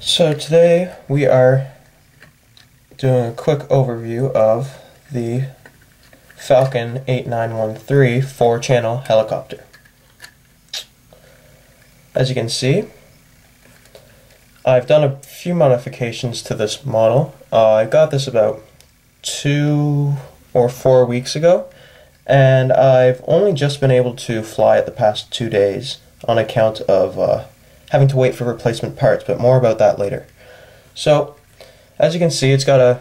So today we are doing a quick overview of the Falcon 8913 4-channel helicopter. As you can see, I've done a few modifications to this model. I got this about 2 or 4 weeks ago, and I've only just been able to fly it the past 2 days on account of having to wait for replacement parts, but more about that later. So, as you can see, it's got a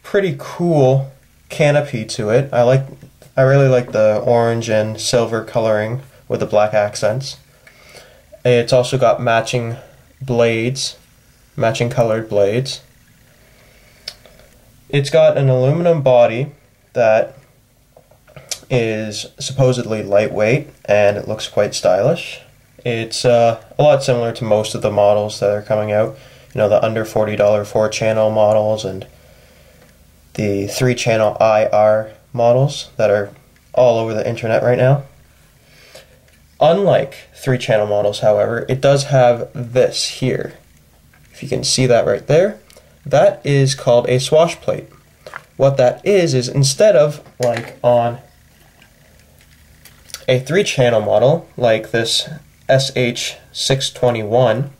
pretty cool canopy to it. I really like the orange and silver coloring with the black accents. It's also got matching blades, matching colored blades. It's got an aluminum body that is supposedly lightweight, and it looks quite stylish. It's a lot similar to most of the models that are coming out, you know, the under $40 4-channel models and the 3-channel IR models that are all over the internet right now. Unlike 3-channel models, however, it does have this here. If you can see that right there, that is called a swash plate. What that is instead of like on a 3-channel model like this SH-621,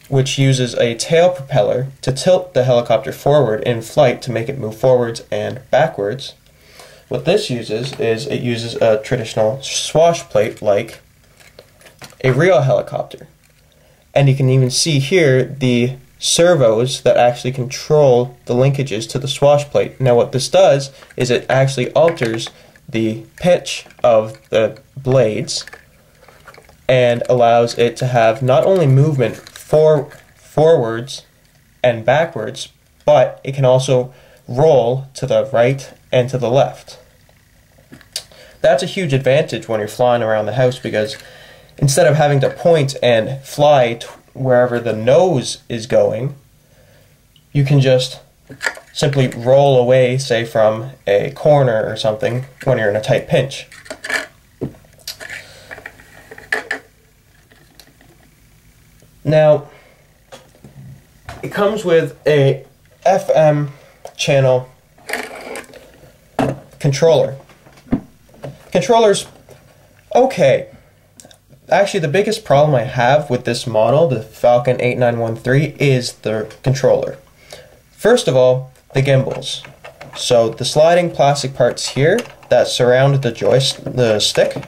which uses a tail propeller to tilt the helicopter forward in flight to make it move forwards and backwards. What this uses is it uses a traditional swash plate like a real helicopter. And you can even see here the servos that actually control the linkages to the swash plate. Now what this does is it actually alters the pitch of the blades and allows it to have not only movement forwards and backwards, but it can also roll to the right and to the left. That's a huge advantage when you're flying around the house, because instead of having to point and fly wherever the nose is going, you can just simply roll away, say from a corner or something, when you're in a tight pinch. Now, it comes with a FM channel controller. Controller's okay. Actually, the biggest problem I have with this model, the Falcon 8913, is the controller. First of all, the gimbals. So the sliding plastic parts here that surround the stick,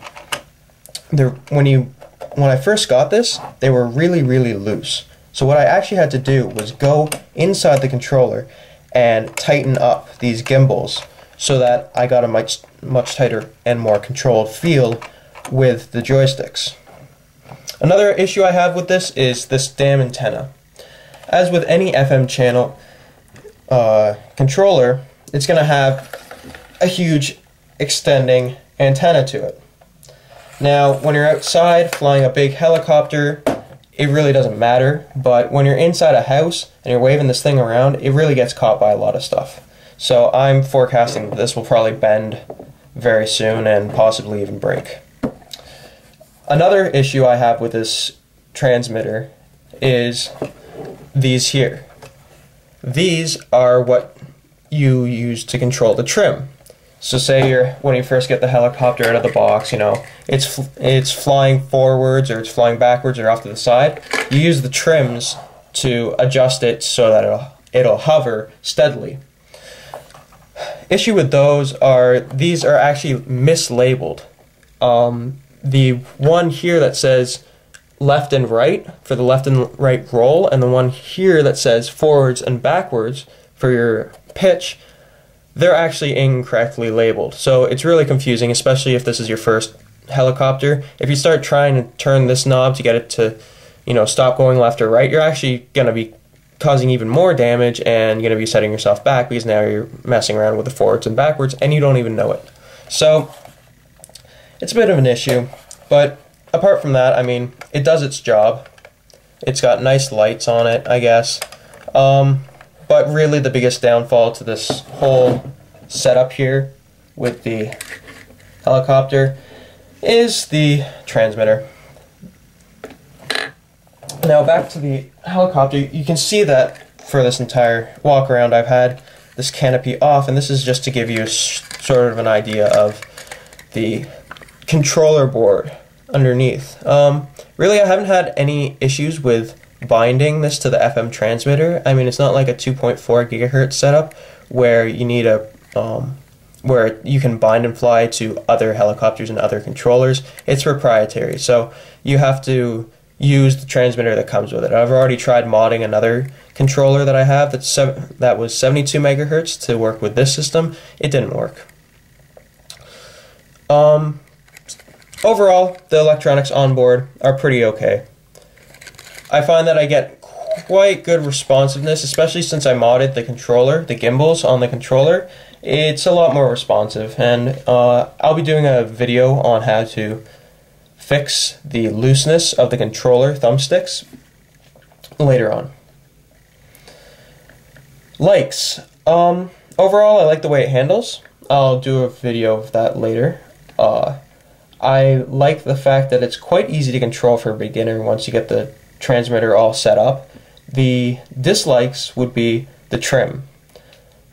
when I first got this, they were really loose. So what I actually had to do was go inside the controller and tighten up these gimbals so that I got a much tighter and more controlled feel with the joysticks. Another issue I have with this is this damn antenna. As with any FM channel controller, it's going to have a huge extending antenna to it. Now, when you're outside flying a big helicopter, it really doesn't matter, but when you're inside a house and you're waving this thing around, it really gets caught by a lot of stuff. So I'm forecasting that this will probably bend very soon and possibly even break. Another issue I have with this transmitter is these here. These are what you use to control the trim. So say when you first get the helicopter out of the box, you know, it's flying forwards or it's flying backwards or off to the side. You use the trims to adjust it so that it'll hover steadily. Issue with those are these are actually mislabeled. The one here that says left and right for the left and right roll, and the one here that says forwards and backwards for your pitch, they're actually incorrectly labeled. So it's really confusing, especially if this is your first helicopter. If you start trying to turn this knob to get it to, you know, stop going left or right, you're actually going to be causing even more damage, and you're going to be setting yourself back because now you're messing around with the forwards and backwards and you don't even know it. So it's a bit of an issue, but apart from that, I mean, it does its job. It's got nice lights on it, I guess. But really the biggest downfall to this whole setup here with the helicopter is the transmitter. Now back to the helicopter, you can see that for this entire walk around I've had this canopy off, and this is just to give you sort of an idea of the controller board underneath. Really, I haven't had any issues with binding this to the FM transmitter. I mean, it's not like a 2.4 gigahertz setup where you need a where you can bind and fly to other helicopters and other controllers. It's proprietary, so you have to use the transmitter that comes with it. I've already tried modding another controller that I have that was 72 megahertz to work with this system. It didn't work. Overall, the electronics on board are pretty okay. I find that I get quite good responsiveness, especially since I modded the controller, the gimbals on the controller. It's a lot more responsive, and I'll be doing a video on how to fix the looseness of the controller thumbsticks later on. Likes. Overall, I like the way it handles. I'll do a video of that later. I like the fact that it's quite easy to control for a beginner once you get the transmitter all set up. The dislikes would be the trim,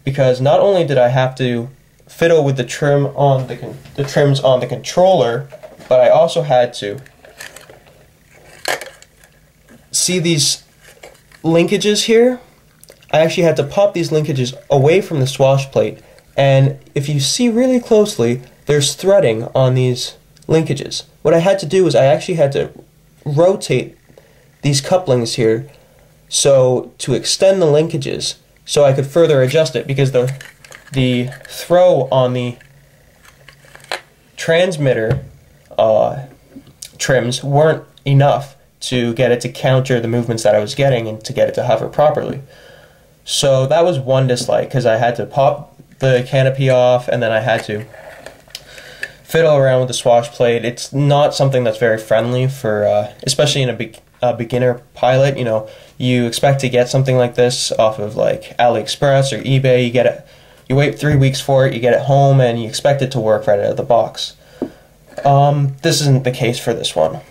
because not only did I have to fiddle with the trim on the trims on the controller, but I also had to see these linkages here. I actually had to pop these linkages away from the swash plate, and if you see really closely, there's threading on these linkages. What I had to do was I actually had to rotate these couplings here to extend the linkages so I could further adjust it, because the throw on the transmitter trims weren't enough to get it to counter the movements that I was getting and to get it to hover properly. So that was one dislike, because I had to pop the canopy off and then I had to fiddle around with the swash plate. It's not something that's very friendly for, especially in a beginner pilot. You know, you expect to get something like this off of like AliExpress or eBay. You get it, you wait 3 weeks for it, you get it home, and you expect it to work right out of the box. This isn't the case for this one.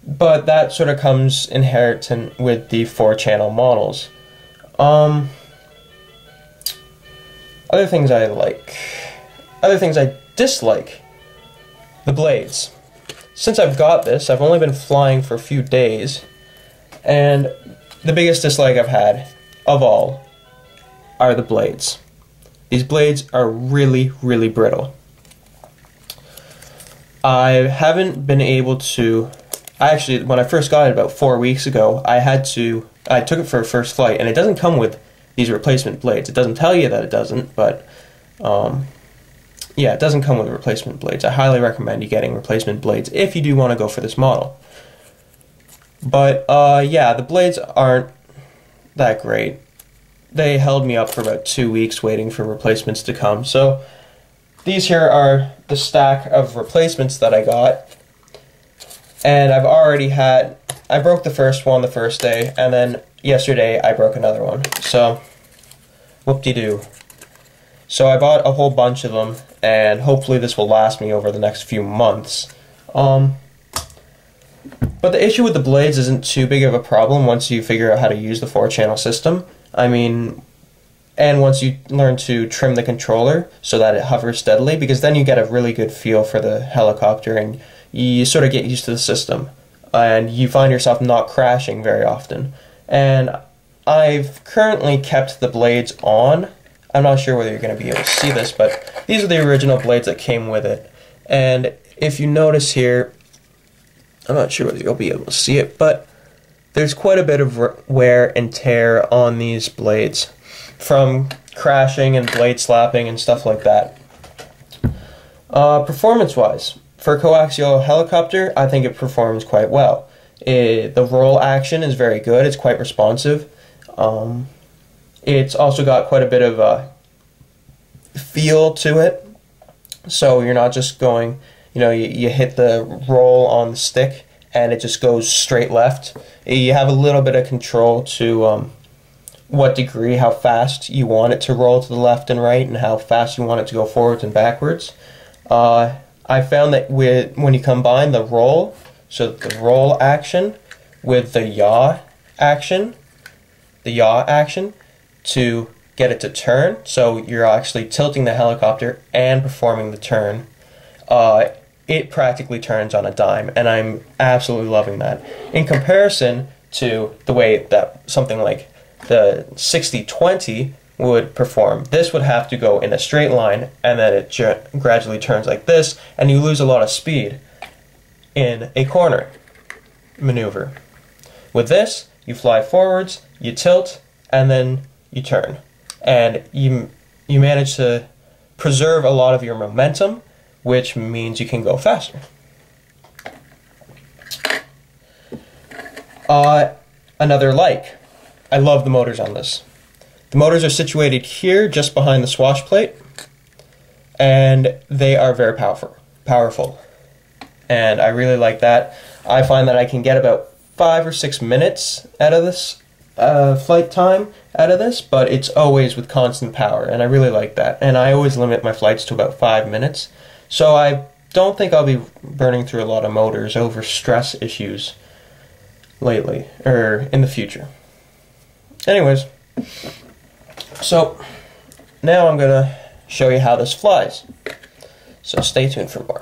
But that sort of comes inherent with the 4-channel models. Other things I like. Other things I dislike. The blades. Since I've got this, I've only been flying for a few days, and the biggest dislike I've had of all are the blades. These blades are really, really brittle. I haven't been able to... Actually, when I first got it about 4 weeks ago, I took it for a first flight, and it doesn't come with these replacement blades. It doesn't tell you that it doesn't, but yeah, it doesn't come with replacement blades. I highly recommend you getting replacement blades if you do want to go for this model. But yeah, the blades aren't that great. They held me up for about 2 weeks waiting for replacements to come. So these here are the stack of replacements that I got. And I broke the first one the first day, and then yesterday I broke another one. So, whoop-de-doo. So I bought a whole bunch of them, and hopefully this will last me over the next few months. But the issue with the blades isn't too big of a problem once you figure out how to use the 4-channel system. I mean, and once you learn to trim the controller so that it hovers steadily, because then you get a really good feel for the helicopter, and you sort of get used to the system, and you find yourself not crashing very often. And I've currently kept the blades on. I'm not sure whether you're going to be able to see this, but these are the original blades that came with it. And if you notice here, I'm not sure whether you'll be able to see it, but there's quite a bit of wear and tear on these blades from crashing and blade slapping and stuff like that. Performance-wise, for a coaxial helicopter, I think it performs quite well. The roll action is very good. It's quite responsive. It's also got quite a bit of feel to it. So you're not just going, you know, you hit the roll on the stick and it just goes straight left. You have a little bit of control to what degree, how fast you want it to roll to the left and right, and how fast you want it to go forwards and backwards. I found that when you combine the roll, So the roll action with the yaw action to get it to turn. So you're actually tilting the helicopter and performing the turn. It practically turns on a dime, and I'm absolutely loving that. In comparison to the way that something like the 60-20 would perform, this would have to go in a straight line, and then it gradually turns like this, and you lose a lot of speed in a corner maneuver. With this, you fly forwards, you tilt, and then you turn. And you manage to preserve a lot of your momentum, which means you can go faster. Another like. I love the motors on this. The motors are situated here, just behind the swash plate, and they are very powerful. And I really like that. I find that I can get about 5 or 6 minutes out of this flight time out of this, but it's always with constant power, and I really like that. And I always limit my flights to about 5 minutes, so I don't think I'll be burning through a lot of motors over stress issues lately, or in the future. Anyways, so now I'm gonna show you how this flies, so stay tuned for more.